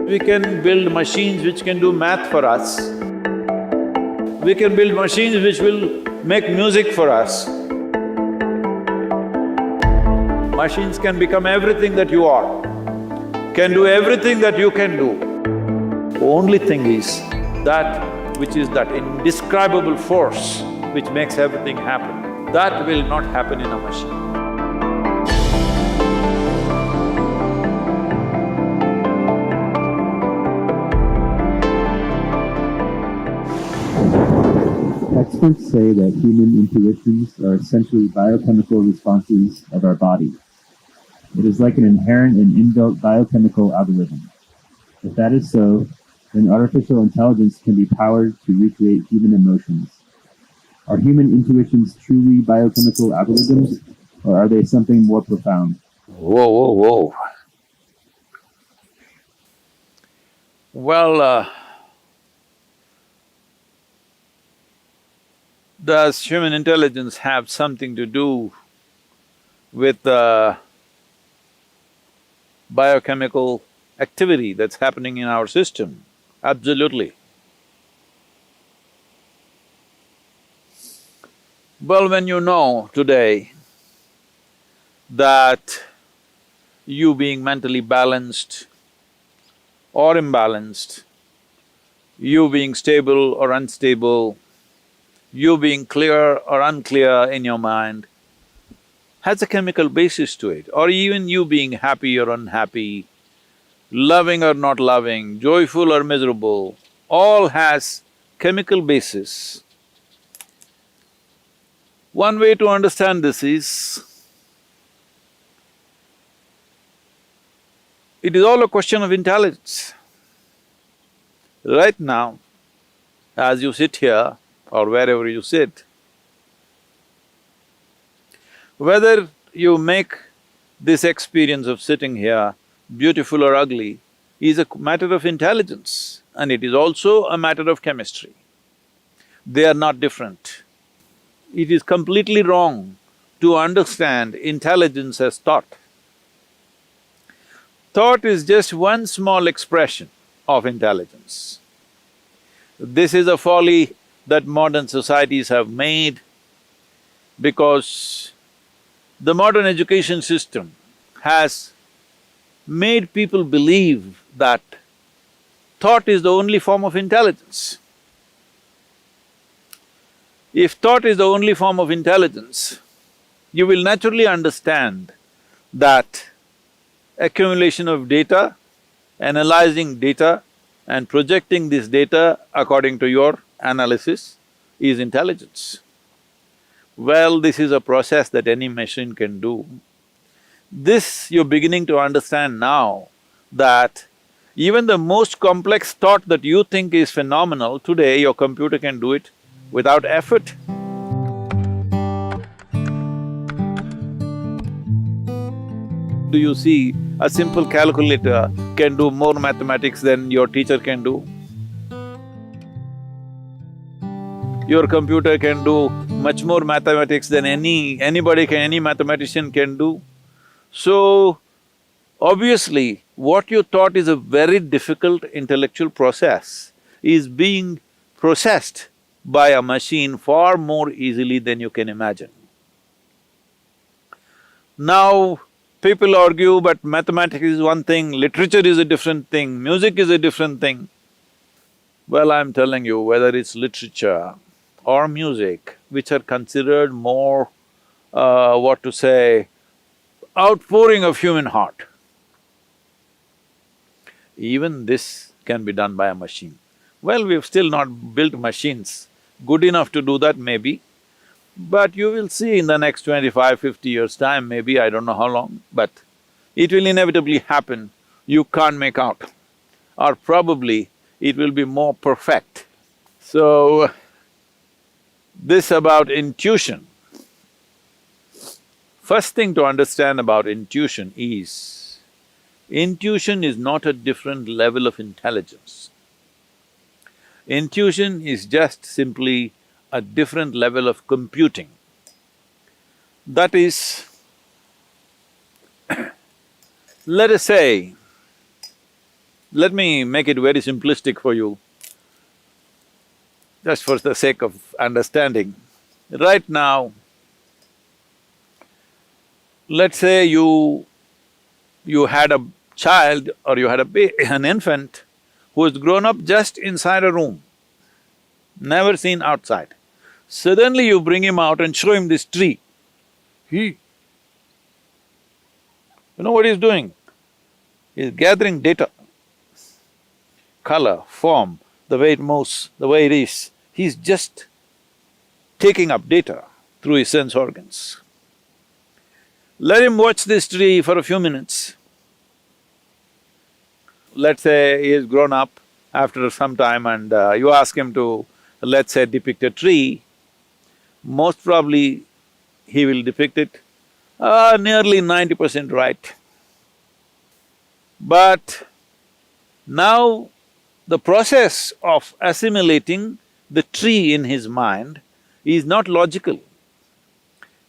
We can build machines which can do math for us. We can build machines which will make music for us. Machines can become everything that you are, can do everything that you can do. Only thing is that which is that indescribable force which makes everything happen, that will not happen in a machine. Experts say that human intuitions are essentially biochemical responses of our body. It is like an inherent and inbuilt biochemical algorithm. If that is so, then artificial intelligence can be powered to recreate human emotions. Are human intuitions truly biochemical algorithms, or are they something more profound? Whoa. Well, does human intelligence have something to do with the biochemical activity that's happening in our system? Absolutely. Well, when you know today that you being mentally balanced or imbalanced, you being stable or unstable, you being clear or unclear in your mind, has a chemical basis to it, or even you being happy or unhappy, loving or not loving, joyful or miserable, all has chemical basis. One way to understand this is, it is all a question of intelligence. Right now, as you sit here or wherever you sit, whether you make this experience of sitting here beautiful or ugly is a matter of intelligence, and it is also a matter of chemistry. They are not different. It is completely wrong to understand intelligence as thought. Thought is just one small expression of intelligence. This is a folly that modern societies have made because the modern education system has made people believe that thought is the only form of intelligence. If thought is the only form of intelligence, you will naturally understand that accumulation of data, analyzing data and projecting this data according to your analysis is intelligence. Well, this is a process that any machine can do. This you're beginning to understand now, that even the most complex thought that you think is phenomenal, today your computer can do it without effort. Do you see a simple calculator can do more mathematics than your teacher can do? Your computer can do much more mathematics than any mathematician can do. So, obviously, what you thought is a very difficult intellectual process is being processed by a machine far more easily than you can imagine. Now, people argue, but mathematics is one thing, literature is a different thing, music is a different thing. Well, I'm telling you, whether it's literature or music, which are considered more, outpouring of human heart, even this can be done by a machine. Well, we've still not built machines good enough to do that maybe, but you will see in the next 25, 50 years' time, maybe, I don't know how long, but it will inevitably happen, you can't make out. Or probably it will be more perfect. So, this about intuition. First thing to understand about intuition is not a different level of intelligence. Intuition is just simply a different level of computing. That is, let us say, let me make it very simplistic for you, just for the sake of understanding. Right now, let's say you had a child or you had an infant who has grown up just inside a room, never seen outside. Suddenly you bring him out and show him this tree. You know what he's doing? He's gathering data, color, form, the way it moves, the way it is. He's just taking up data through his sense organs. Let him watch this tree for a few minutes. Let's say he has grown up after some time and you ask him to, let's say, depict a tree, most probably he will depict it nearly 90% right. But now the process of assimilating the tree in his mind is not logical.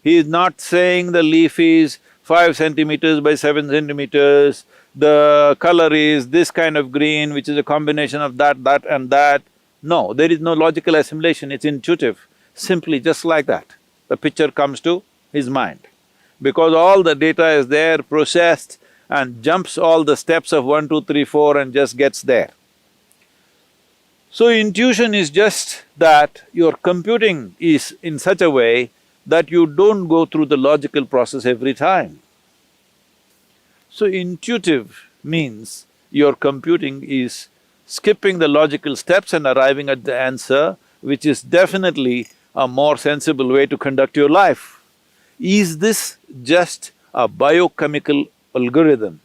He is not saying the leaf is 5 centimeters by 7 centimeters, the color is this kind of green, which is a combination of that, that and that. No, there is no logical assimilation, it's intuitive, simply just like that. The picture comes to his mind. Because all the data is there, processed, and jumps all the steps of 1, 2, 3, 4 and just gets there. So intuition is just that your computing is in such a way that you don't go through the logical process every time. So intuitive means your computing is skipping the logical steps and arriving at the answer, which is definitely a more sensible way to conduct your life. Is this just a biochemical algorithm?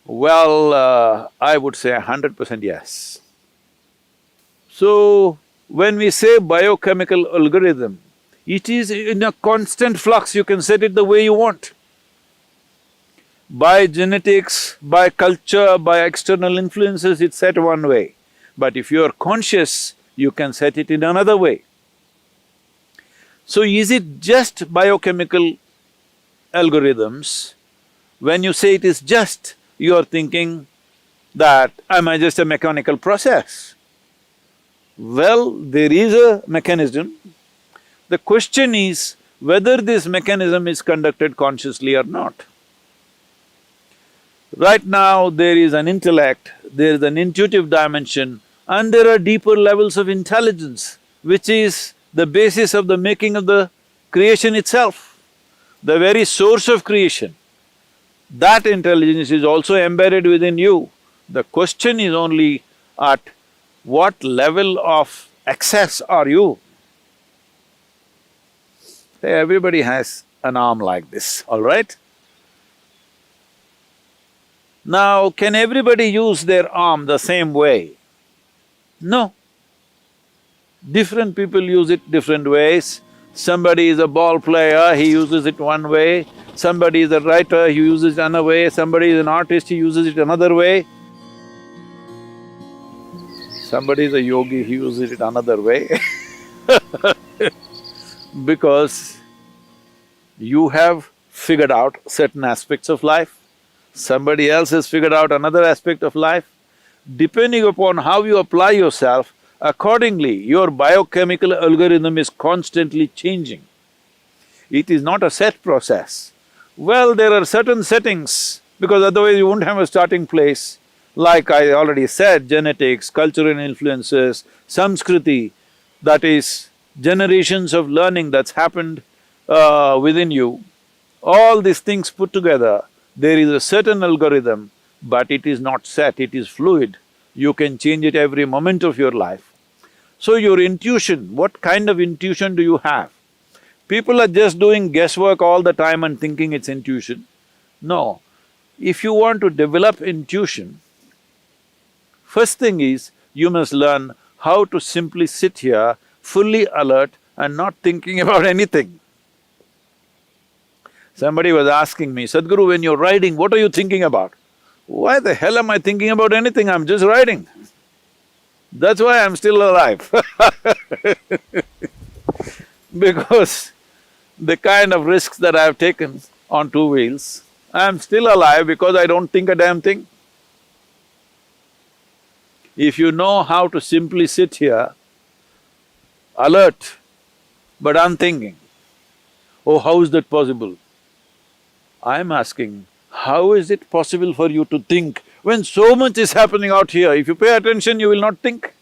Well, I would say 100% yes. So, when we say biochemical algorithm, it is in a constant flux, you can set it the way you want. By genetics, by culture, by external influences, it's set one way. But if you are conscious, you can set it in another way. So is it just biochemical algorithms? When you say it is just, you are thinking that, am I just a mechanical process? Well, there is a mechanism. The question is whether this mechanism is conducted consciously or not. Right now, there is an intellect, there is an intuitive dimension, and there are deeper levels of intelligence, which is the basis of the making of the creation itself, the very source of creation. That intelligence is also embedded within you. The question is only at what level of access are you? Hey, everybody has an arm like this, all right? Now, can everybody use their arm the same way? No. Different people use it different ways. Somebody is a ball player, he uses it one way. Somebody is a writer, he uses it another way. Somebody is an artist, he uses it another way. Somebody is a yogi, he uses it another way because you have figured out certain aspects of life, somebody else has figured out another aspect of life. Depending upon how you apply yourself, accordingly, your biochemical algorithm is constantly changing. It is not a set process. Well, there are certain settings, because otherwise you won't have a starting place. Like I already said, genetics, cultural influences, Samskriti, that is generations of learning that's happened within you. All these things put together, there is a certain algorithm, but it is not set, it is fluid. You can change it every moment of your life. So your intuition, what kind of intuition do you have? People are just doing guesswork all the time and thinking it's intuition. No, if you want to develop intuition, first thing is, you must learn how to simply sit here, fully alert and not thinking about anything. Somebody was asking me, Sadhguru, when you're riding, what are you thinking about? Why the hell am I thinking about anything? I'm just riding. That's why I'm still alive because the kind of risks that I've taken on two wheels, I'm still alive because I don't think a damn thing. If you know how to simply sit here, alert but unthinking, oh, how is that possible? I'm asking, how is it possible for you to think when so much is happening out here? If you pay attention, you will not think.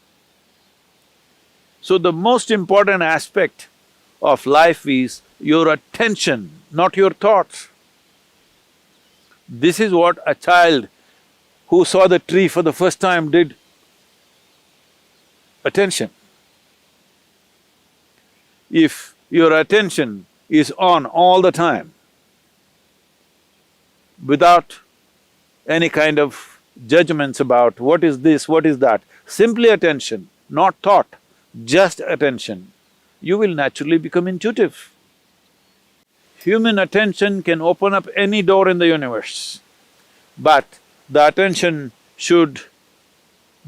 So the most important aspect of life is your attention, not your thoughts. This is what a child who saw the tree for the first time did. Attention. If your attention is on all the time, without any kind of judgments about what is this, what is that, simply attention, not thought, just attention, you will naturally become intuitive. Human attention can open up any door in the universe, but the attention should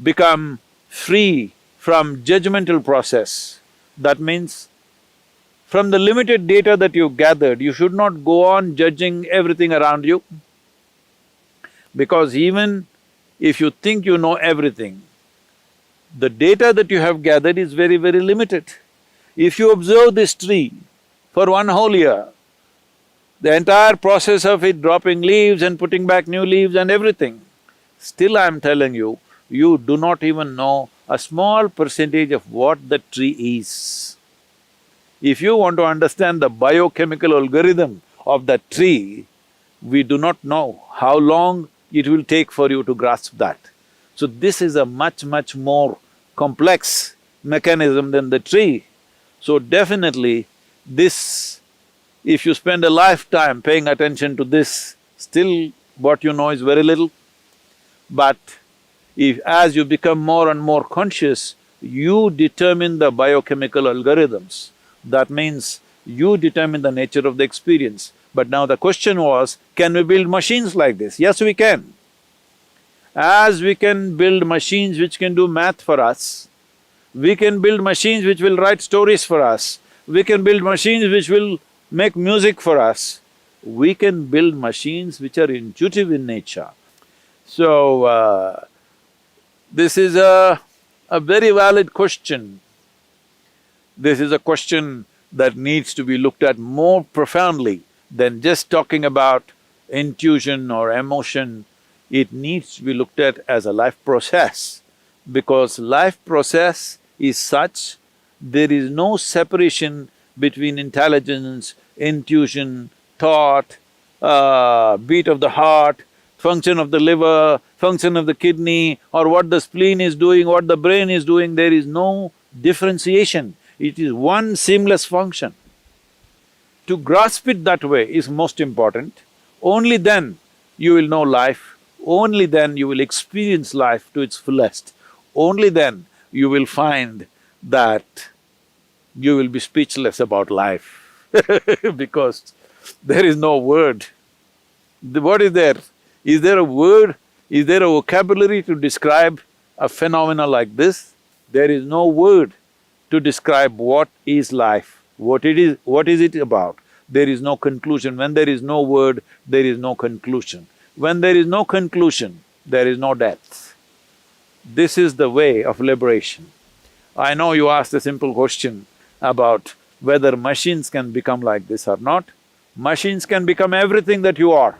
become free from judgmental process. That means, from the limited data that you've gathered, you should not go on judging everything around you. Because even if you think you know everything, the data that you have gathered is very, very limited. If you observe this tree for one whole year, the entire process of it dropping leaves and putting back new leaves and everything, still I'm telling you, you do not even know a small percentage of what the tree is. If you want to understand the biochemical algorithm of that tree, we do not know how long it will take for you to grasp that. So this is a much, much more complex mechanism than the tree. So definitely this, if you spend a lifetime paying attention to this, still what you know is very little. But if as you become more and more conscious, you determine the biochemical algorithms. That means you determine the nature of the experience. But now the question was, can we build machines like this? Yes, we can. As we can build machines which can do math for us, we can build machines which will write stories for us, we can build machines which will make music for us, we can build machines which are intuitive in nature. So, this is a very valid question. This is a question that needs to be looked at more profoundly than just talking about intuition or emotion. It needs to be looked at as a life process, because life process is such, there is no separation between intelligence, intuition, thought, beat of the heart, function of the liver, function of the kidney, or what the spleen is doing, what the brain is doing, there is no differentiation. It is one seamless function. To grasp it that way is most important. Only then you will know life, only then you will experience life to its fullest. Only then you will find that you will be speechless about life because there is no word. What is there? Is there a word? Is there a vocabulary to describe a phenomena like this? There is no word to describe what is life, what is it about. There is no conclusion. When there is no word, there is no conclusion. When there is no conclusion, there is no death. This is the way of liberation. I know you asked a simple question about whether machines can become like this or not. Machines can become everything that you are,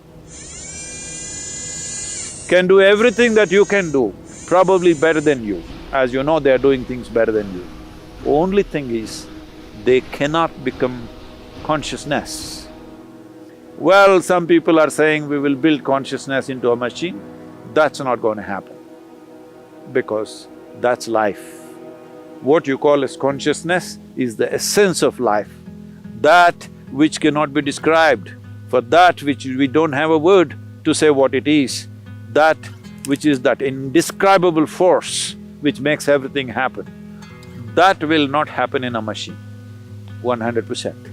can do everything that you can do, probably better than you. As you know, they are doing things better than you. Only thing is, they cannot become consciousness. Well, some people are saying we will build consciousness into a machine. That's not going to happen, because that's life. What you call as consciousness is the essence of life, that which cannot be described, for that which we don't have a word to say what it is, that which is that indescribable force which makes everything happen. That will not happen in a machine, 100%.